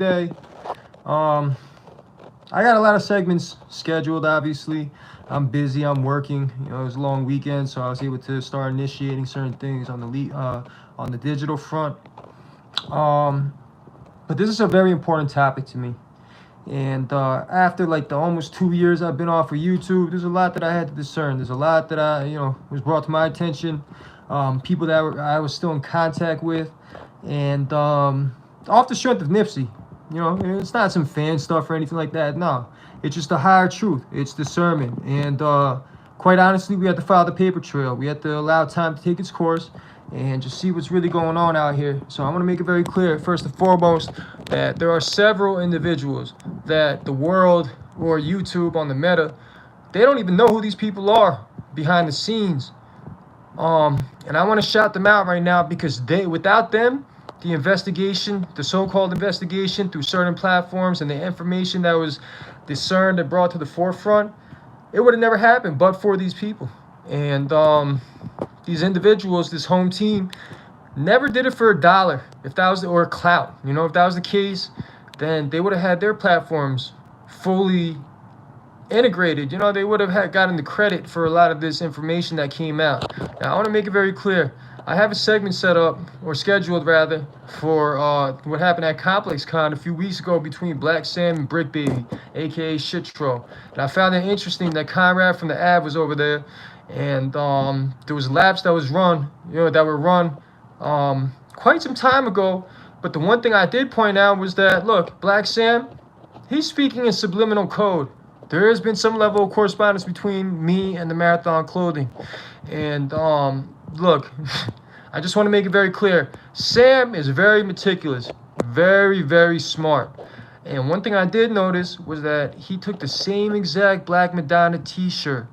today. Um, I got a lot of segments scheduled. Obviously, I'm busy. I'm working. It was a long weekend, so I was able to start initiating certain things on the digital front. Um, but this is a very important topic to me. And after like the almost 2 years I've been off of YouTube, there's a lot that I had to discern. There's a lot that was brought to my attention. People that I was still in contact with, and off the strength of Nipsey. It's not some fan stuff or anything like that. No, it's just the higher truth. It's discernment, and quite honestly, we have to follow the paper trail. We have to allow time to take its course and just see what's really going on out here. So I'm going to make it very clear, first and foremost, that there are several individuals that the world or YouTube on the meta, they don't even know who these people are behind the scenes. And I want to shout them out right now because without them, the investigation, the so-called investigation through certain platforms and the information that was discerned and brought to the forefront, it would have never happened but for these people. And these individuals, this home team, never did it for $1. If that was or clout, if that was the case, then they would have had their platforms fully integrated. They would have gotten the credit for a lot of this information that came out. Now, I want to make it very clear. I have a segment set up, or scheduled rather, for what happened at Complex Con a few weeks ago between Black Sam and Brick Baby, aka Shitro. And I found it interesting that Conrad from the Av was over there, and there was laps that was run, that were run quite some time ago. But the one thing I did point out was that, look, Black Sam, he's speaking in subliminal code. There has been some level of correspondence between me and the Marathon Clothing. And look, I just want to make it very clear. Sam is very meticulous, very, very smart. And one thing I did notice was that he took the same exact Black Madonna t-shirt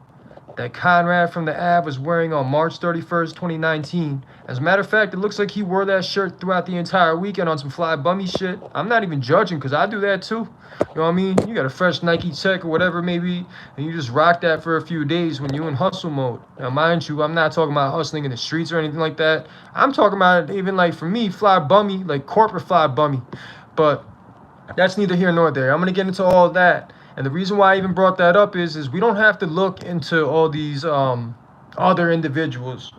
that Conrad from the Av was wearing on March 31st, 2019. As a matter of fact, it looks like he wore that shirt throughout the entire weekend on some fly bummy shit. I'm not even judging because I do that too. You know what I mean? You got a fresh Nike Tech or whatever maybe, and you just rock that for a few days when you're in hustle mode. Now, mind you, I'm not talking about hustling in the streets or anything like that. I'm talking about even like for me, fly bummy, like corporate fly bummy. But that's neither here nor there. I'm going to get into all of that. And the reason why I even brought that up is we don't have to look into all these other individuals.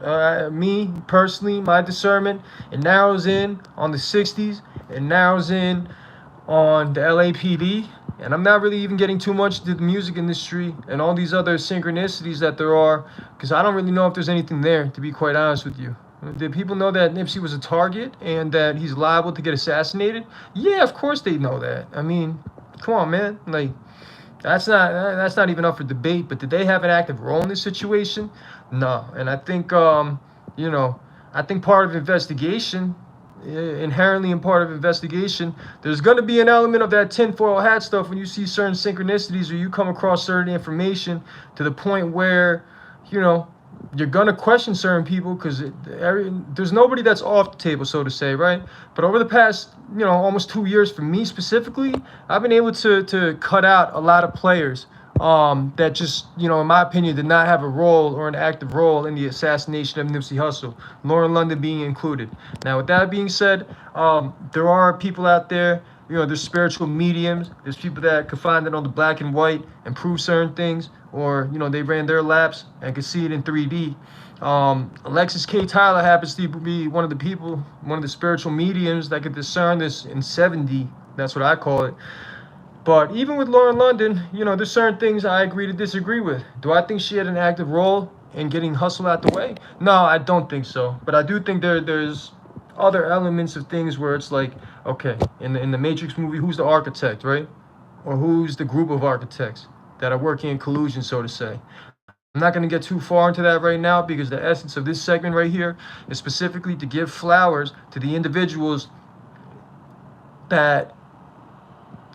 Me, personally, my discernment, it narrows in on the 60s. It narrows in on the LAPD. And I'm not really even getting too much to the music industry and all these other synchronicities that there are, because I don't really know if there's anything there, to be quite honest with you. Did people know that Nipsey was a target and that he's liable to get assassinated? Yeah, of course they know that. I mean, come on, man. Like, that's not even up for debate. But did they have an active role in this situation? No. And I think I think part of investigation, inherently in part of investigation, there's going to be an element of that tinfoil hat stuff when you see certain synchronicities or you come across certain information to the point where you're going to question certain people, because there's nobody that's off the table, so to say, right? But over the past, almost 2 years for me specifically, I've been able to cut out a lot of players that just, in my opinion, did not have a role or an active role in the assassination of Nipsey Hussle, Lauren London being included. Now, with that being said, there are people out there, there's spiritual mediums, there's people that could find it on the black and white and prove certain things, or, they ran their laps and could see it in 3D. Alexis K. Tyler happens to be one of the spiritual mediums that could discern this in 7D. That's what I call it. But even with Lauren London, there's certain things I agree to disagree with. Do I think she had an active role in getting Hussle out the way? No, I don't think so. But I do think there's other elements of things where it's like, okay, in the Matrix movie, who's the architect, right? Or who's the group of architects that are working in collusion, so to say. I'm not going to get too far into that right now, because the essence of this segment right here is specifically to give flowers to the individuals that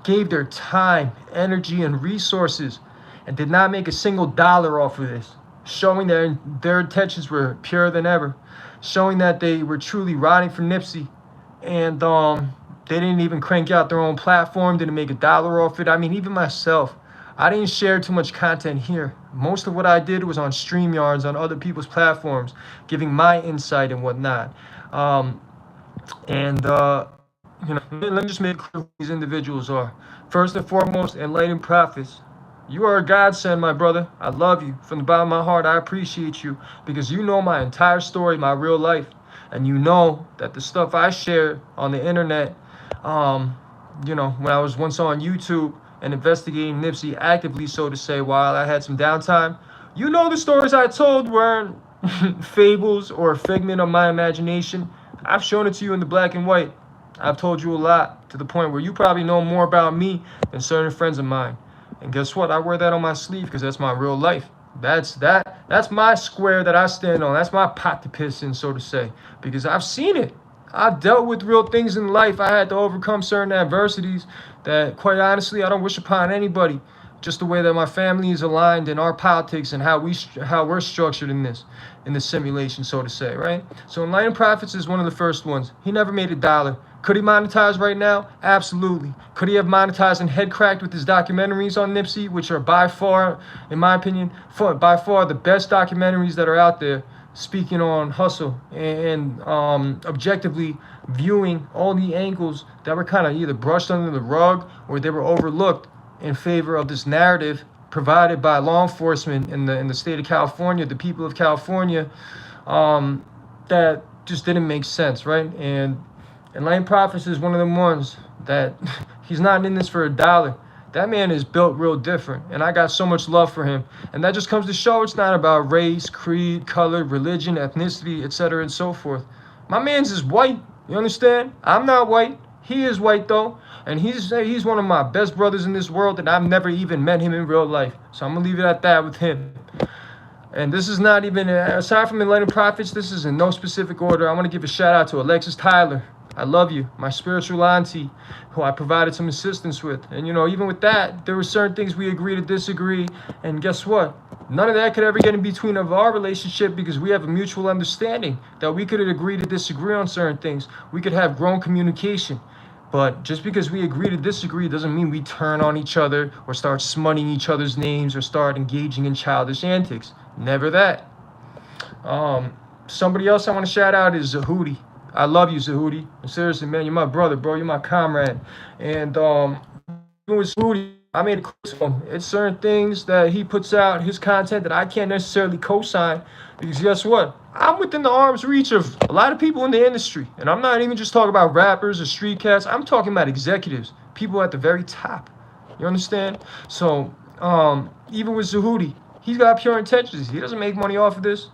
gave their time, energy, and resources and did not make a single dollar off of this, showing that their intentions were purer than ever, showing that they were truly riding for Nipsey, and they didn't even crank out their own platform, didn't make a dollar off it. I mean, even myself, I didn't share too much content here. Most of what I did was on StreamYards, on other people's platforms, giving my insight and whatnot. let me just make clear who these individuals are. First and foremost, enlightened prophets. You are a godsend, my brother. I love you. From the bottom of my heart, I appreciate you because you know my entire story, my real life. And you know that the stuff I share on the internet, when I was once on YouTube and investigating Nipsey actively, so to say, while I had some downtime, you know the stories I told weren't fables or a figment of my imagination. I've shown it to you in the black and white. I've told you a lot to the point where you probably know more about me than certain friends of mine. And guess what? I wear that on my sleeve because that's my real life. That's my square that I stand on. That's my pot to piss in, so to say. Because I've seen it. I've dealt with real things in life. I had to overcome certain adversities that, quite honestly, I don't wish upon anybody. Just the way that my family is aligned in our politics and how we're structured in this simulation, so to say, right? So Enlightened Prophets is one of the first ones. He never made $1. Could he monetize right now? Absolutely. Could he have monetized and head cracked with his documentaries on Nipsey, which are by far, in my opinion, by far the best documentaries that are out there, speaking on hustle and objectively viewing all the angles that were kind of either brushed under the rug or they were overlooked in favor of this narrative provided by law enforcement in the state of California, the people of California, that just didn't make sense, right? And Enlightened Prophets is one of them ones that he's not in this for $1. That man is built real different, and I got so much love for him. And that just comes to show it's not about race, creed, color, religion, ethnicity, etc., and so forth. My man's is white, you understand? I'm not white. He is white, though, and he's one of my best brothers in this world, and I've never even met him in real life. So I'm going to leave it at that with him. And this is not even, aside from Enlightened Prophets, this is in no specific order. I want to give a shout out to Alexis Tyler. I love you, my spiritual auntie, who I provided some assistance with. And, even with that, there were certain things we agree to disagree. And guess what? None of that could ever get in between of our relationship because we have a mutual understanding that we could agree to disagree on certain things. We could have grown communication. But just because we agree to disagree doesn't mean we turn on each other or start smutting each other's names or start engaging in childish antics. Never that. Somebody else I want to shout out is Zahudi. I love you, Zahudi. Seriously, man, you're my brother, bro. You're my comrade. And even with Zahudi, I made a close one. It's certain things that he puts out, his content that I can't necessarily co-sign because guess what? I'm within the arm's reach of a lot of people in the industry. And I'm not even just talking about rappers or street cats. I'm talking about executives, people at the very top. You understand? So even with Zahudi, he's got pure intentions. He doesn't make money off of this.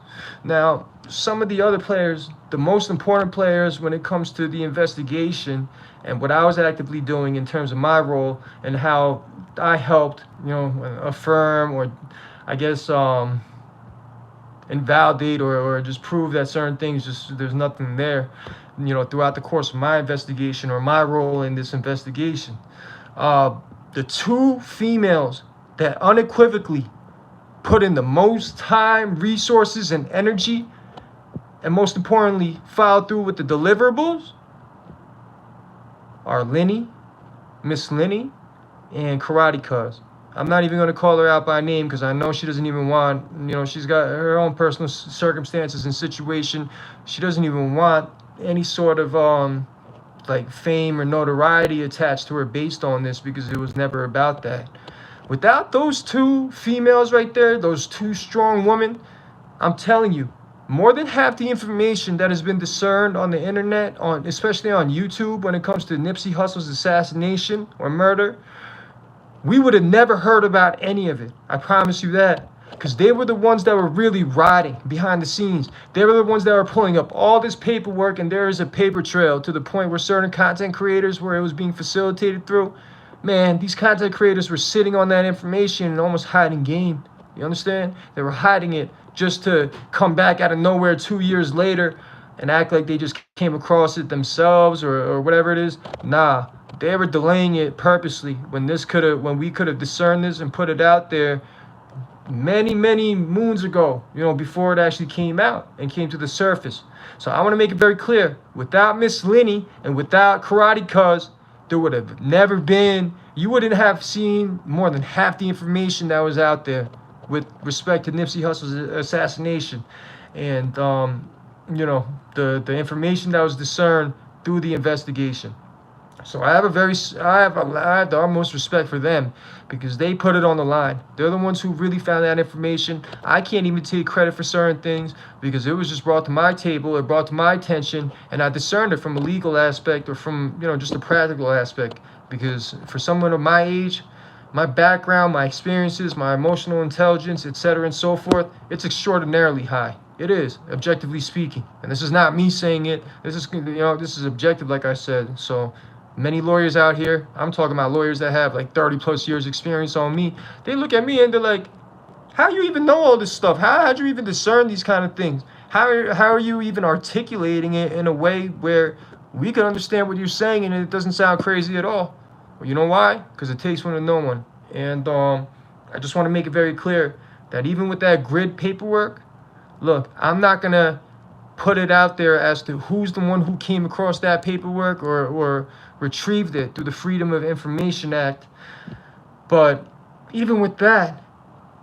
Now, some of the other players, the most important players when it comes to the investigation and what I was actively doing in terms of my role and how I helped, affirm or I guess invalidate or just prove that certain things there's nothing there, throughout the course of my investigation or my role in this investigation. The two females that unequivocally put in the most time, resources, and energy, and most importantly, followed through with the deliverables are Miss Lenny, and Karate Cuz. I'm not even going to call her out by name because I know she doesn't even want, she's got her own personal circumstances and situation. She doesn't even want any sort of fame or notoriety attached to her based on this because it was never about that. Without those two females right there, those two strong women, I'm telling you, more than half the information that has been discerned on the internet, especially on YouTube, when it comes to Nipsey Hussle's assassination or murder, we would have never heard about any of it. I promise you that. Because they were the ones that were really riding behind the scenes. They were the ones that were pulling up all this paperwork, and there is a paper trail to the point where certain content creators, where it was being facilitated through, man, these content creators were sitting on that information and almost hiding game. You understand? They were hiding it just to come back out of nowhere 2 years later and act like they just came across it themselves or whatever it is. Nah, they were delaying it purposely when we could have discerned this and put it out there many, many moons ago, before it actually came out and came to the surface. So I want to make it very clear, without Miss Lenny and without Karate Cuz, there would have never been, you wouldn't have seen more than half the information that was out there with respect to Nipsey Hussle's assassination and, the information that was discerned through the investigation. So I have the utmost respect for them because they put it on the line. They're the ones who really found that information. I can't even take credit for certain things because it was just brought to my table or brought to my attention, and I discerned it from a legal aspect or from just a practical aspect. Because for someone of my age, my background, my experiences, my emotional intelligence, etc., and so forth, it's extraordinarily high. It is, objectively speaking. And this is not me saying it. This is objective, like I said. So many lawyers out here, I'm talking about lawyers that have like 30 plus years experience on me, they look at me and they're like, how you even know all this stuff? How'd you even discern these kind of things? How are you even articulating it in a way where we can understand what you're saying and it doesn't sound crazy at all? Well, you know why? Because it takes one to know one. And I just want to make it very clear that even with that grid paperwork, look, I'm not going to put it out there as to who's the one who came across that paperwork or retrieved it through the Freedom of Information Act. But even with that,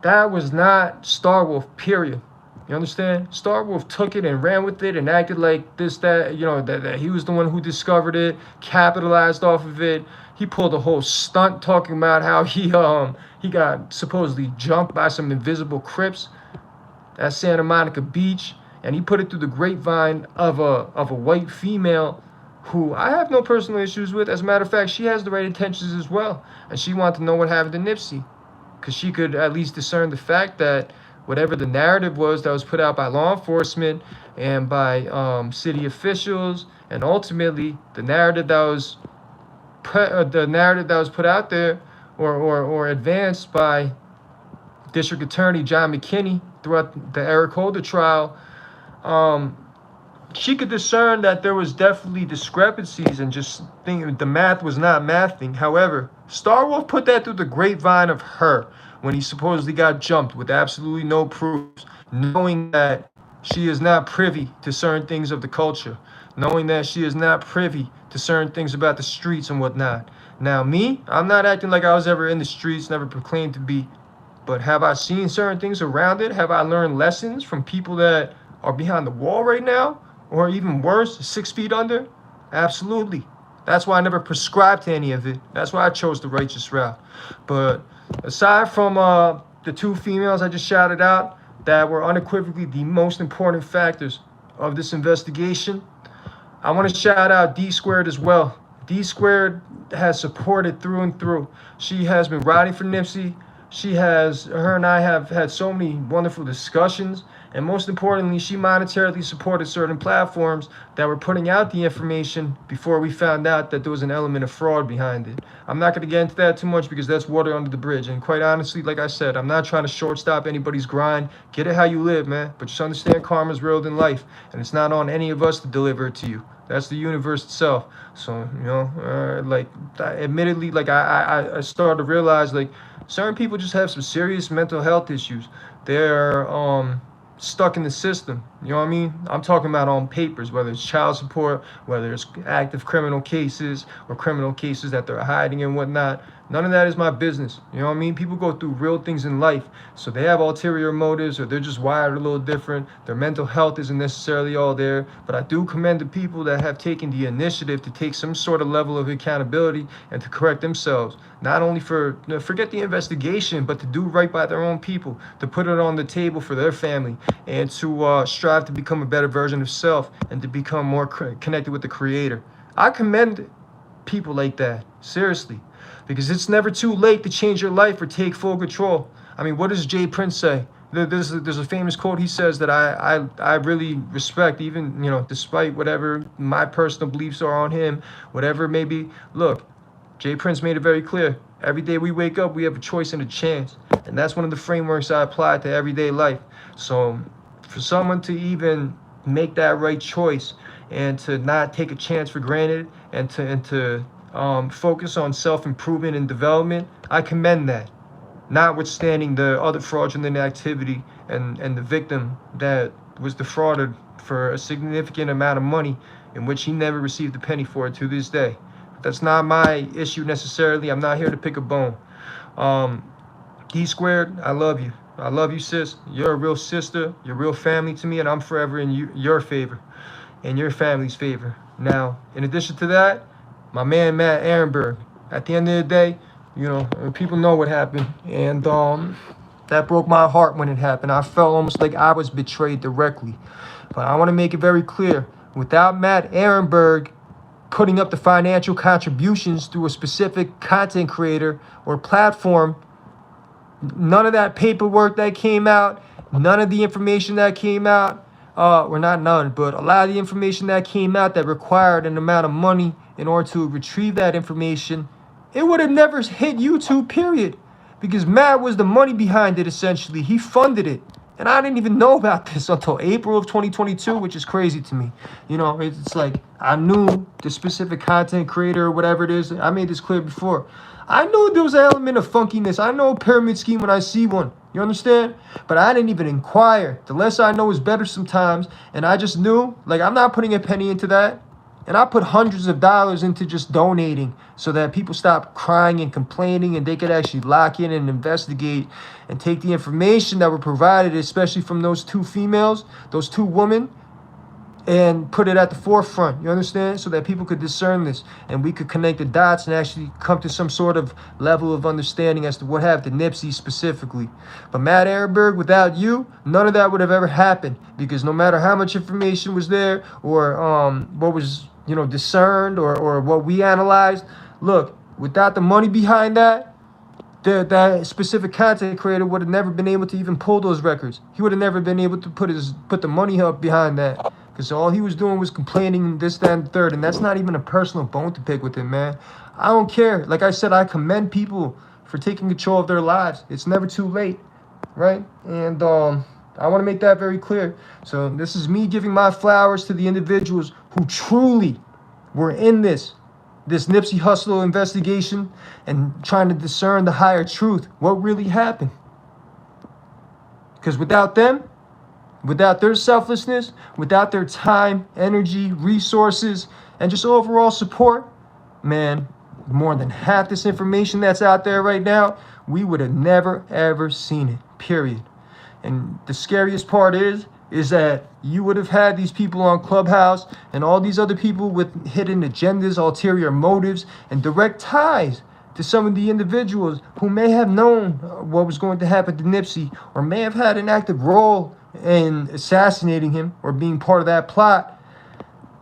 that was not Starwolf, period. You understand? Starwolf took it and ran with it and acted like this, that, that he was the one who discovered it, capitalized off of it. He pulled a whole stunt talking about how he got supposedly jumped by some invisible Crips at Santa Monica Beach, and he put it through the grapevine of a white female who I have no personal issues with. As a matter of fact, she has the right intentions as well, and she wanted to know what happened to Nipsey, because she could at least discern the fact that whatever the narrative was that was put out by law enforcement and by city officials, and ultimately the narrative that was put out there or advanced by District Attorney John McKinney throughout the Eric Holder trial, she could discern that there was definitely discrepancies and just think the math was not mathing. However, Starwolf put that through the grapevine of her when he supposedly got jumped with absolutely no proofs, knowing that she is not privy to certain things of the culture, knowing that she is not privy to certain things about the streets and whatnot. Now, me, I'm not acting like I was ever in the streets, never proclaimed to be. But have I seen certain things around it? Have I learned lessons from people that are behind the wall right now? Or even worse, 6 feet under? Absolutely. That's why I never prescribed to any of it. That's why I chose the righteous route. But aside from the two females I just shouted out that were unequivocally the most important factors of this investigation, I want to shout out D Squared as well. D Squared has supported through and through. She has been riding for Nipsey. Her and I have had so many wonderful discussions, and most importantly, she monetarily supported certain platforms that were putting out the information before we found out that there was an element of fraud behind it. I'm not going to get into that too much because that's water under the bridge, and quite honestly, like I said, I'm not trying to shortstop anybody's grind. Get it how you live, man, but just understand karma's real in life, and it's not on any of us to deliver it to you. That's the universe itself. So, admittedly, I started to realize, certain people just have some serious mental health issues. They're stuck in the system. You know what I mean? I'm talking about on papers, whether it's child support, whether it's active criminal cases or criminal cases that they're hiding and whatnot. None of that is my business. You know what I mean? People go through real things in life. So they have ulterior motives, or they're just wired a little different. Their mental health isn't necessarily all there. But I do commend the people that have taken the initiative to take some sort of level of accountability and to correct themselves. Not only forget the investigation, but to do right by their own people, to put it on the table for their family, and to strive to become a better version of self and to become more connected with the Creator. I commend people like that, seriously, because it's never too late to change your life or take full control. I mean, what does Jay Prince say? There's a famous quote he says that I really respect, even, despite whatever my personal beliefs are on him, whatever it may be. Look, Jay Prince made it very clear. Every day we wake up, we have a choice and a chance. And that's one of the frameworks I apply to everyday life. So for someone to even make that right choice and to not take a chance for granted and to focus on self-improvement and development, I commend that. Notwithstanding the other fraudulent activity and the victim that was defrauded for a significant amount of money in which he never received a penny for it to this day. That's not my issue necessarily. I'm not here to pick a bone. D Squared, I love you. I love you, sis. You're a real sister. You're real family to me, and I'm forever in your favor and your family's favor. Now, in addition to that, my man Matt Ehrenberg. At the end of the day, you know, people know what happened, and that broke my heart when it happened. I felt almost like I was betrayed directly. But I want to make it very clear: without Matt Ehrenberg putting up the financial contributions through a specific content creator or platform, none of that paperwork that came out, none of the information that came out, or not none, but a lot of the information that came out that required an amount of money in order to retrieve that information, it would have never hit YouTube, period. Because Matt was the money behind it, essentially. He funded it. And I didn't even know about this until April of 2022, which is crazy to me. You know, it's like I knew the specific content creator or whatever it is. I made this clear before. I knew there was an element of funkiness. I know a pyramid scheme when I see one. You understand? But I didn't even inquire. The less I know is better sometimes. And I just knew, like, I'm not putting a penny into that. And I put hundreds of dollars into just donating so that people stop crying and complaining and they could actually lock in and investigate and take the information that were provided, especially from those two females, those two women, and put it at the forefront. You understand? So that people could discern this and we could connect the dots and actually come to some sort of level of understanding as to what happened to Nipsey specifically. But Matt Ehrenberg, without you, none of that would have ever happened, because no matter how much information was there or what was, you know, discerned or what we analyzed, look, without the money behind that, that specific content creator would have never been able to even pull those records. He would have never been able to put the money up behind that, because all he was doing was complaining this, that, and the third. And that's not even a personal bone to pick with him, man. I don't care. Like I said, I commend people for taking control of their lives. It's never too late, right? And I want to make that very clear. So this is me giving my flowers to the individuals who truly were in this Nipsey Hussle investigation and trying to discern the higher truth, what really happened. Because without them, without their selflessness, without their time, energy, resources, and just overall support, man, more than half this information that's out there right now, we would have never, ever seen it, period. And the scariest part is that you would have had these people on Clubhouse and all these other people with hidden agendas, ulterior motives, and direct ties to some of the individuals who may have known what was going to happen to Nipsey, or may have had an active role in assassinating him or being part of that plot,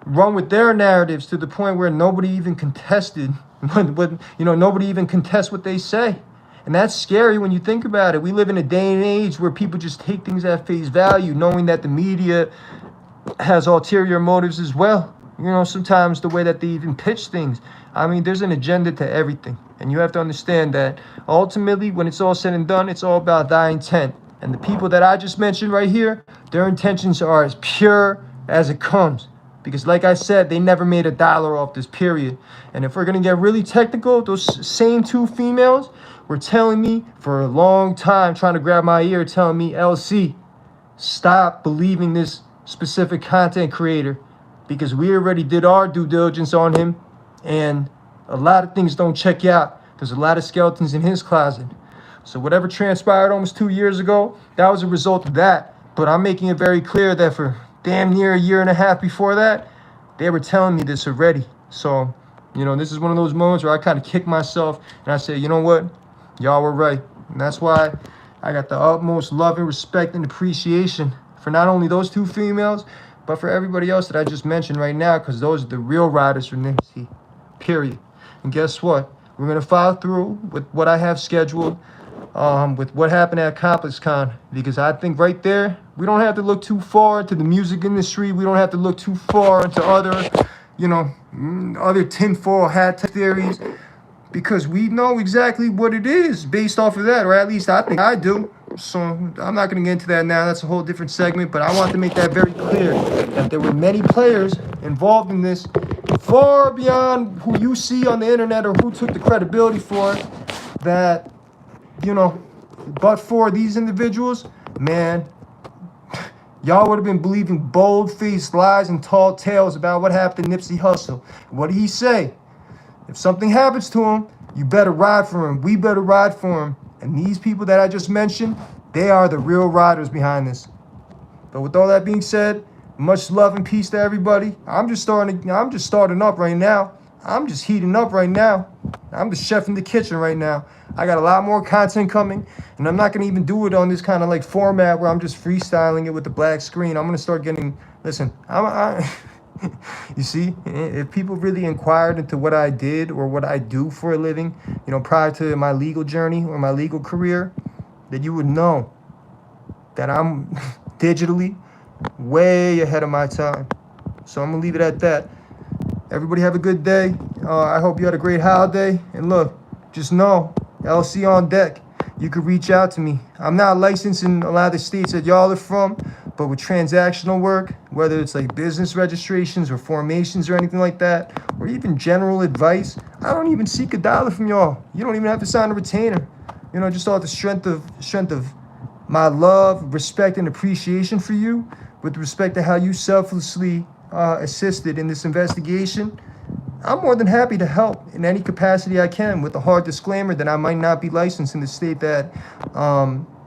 run with their narratives to the point where nobody even contested, nobody even contests what they say. And that's scary when you think about it. We live in a day and age where people just take things at face value, knowing that the media has ulterior motives as well. You know, sometimes the way that they even pitch things. I mean, there's an agenda to everything. And you have to understand that ultimately, when it's all said and done, it's all about thy intent. And the people that I just mentioned right here, their intentions are as pure as it comes. Because like I said, they never made a dollar off this, period. And if we're going to get really technical, those same two females were telling me for a long time, trying to grab my ear, telling me, LC, stop believing this specific content creator, because we already did our due diligence on him and a lot of things don't check out. There's a lot of skeletons in his closet. So whatever transpired almost 2 years ago, that was a result of that. But I'm making it very clear that for damn near a year and a half before that, they were telling me this already. So, you know, this is one of those moments where I kind of kick myself and I say, you know what? Y'all were right. And that's why I got the utmost love and respect and appreciation for not only those two females, but for everybody else that I just mentioned right now, because those are the real riders for Nipsey, period. And guess what? We're going to follow through with what I have scheduled, with what happened at ComplexCon, because I think right there, we don't have to look too far into the music industry. We don't have to look too far into other, other tinfoil hat theories, because we know exactly what it is based off of that, or at least I think I do. So I'm not going to get into that now. That's a whole different segment, but I want to make that very clear that there were many players involved in this, far beyond who you see on the internet or who took the credibility for it, that, but for these individuals, man, y'all would have been believing bold-faced lies and tall tales about what happened to Nipsey Hussle. What did he say? If something happens to him, you better ride for him. We better ride for him. And these people that I just mentioned, they are the real riders behind this. But with all that being said, much love and peace to everybody. I'm just starting up right now. I'm just heating up right now. I'm the chef in the kitchen right now. I got a lot more content coming, and I'm not gonna even do it on this kind of like format where I'm just freestyling it with the black screen. I'm gonna start getting, listen, you see, if people really inquired into what I did or what I do for a living, you know, prior to my legal journey or my legal career, then you would know that I'm digitally way ahead of my time. So I'm gonna leave it at that. Everybody have a good day. I hope you had a great holiday. And look, just know, LC on deck. You could reach out to me. I'm not licensed in a lot of the states that y'all are from, but with transactional work, whether it's like business registrations or formations or anything like that, or even general advice, I don't even seek $1 from y'all. You don't even have to sign a retainer. You know, just off the strength of my love, respect, and appreciation for you, with respect to how you selflessly assisted in this investigation. I'm more than happy to help in any capacity I can, with a hard disclaimer that I might not be licensed in the state that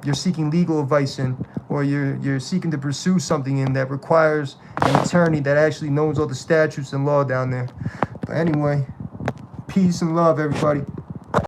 you're seeking legal advice in, or you're seeking to pursue something in that requires an attorney that actually knows all the statutes and law down there. But anyway, peace and love, everybody.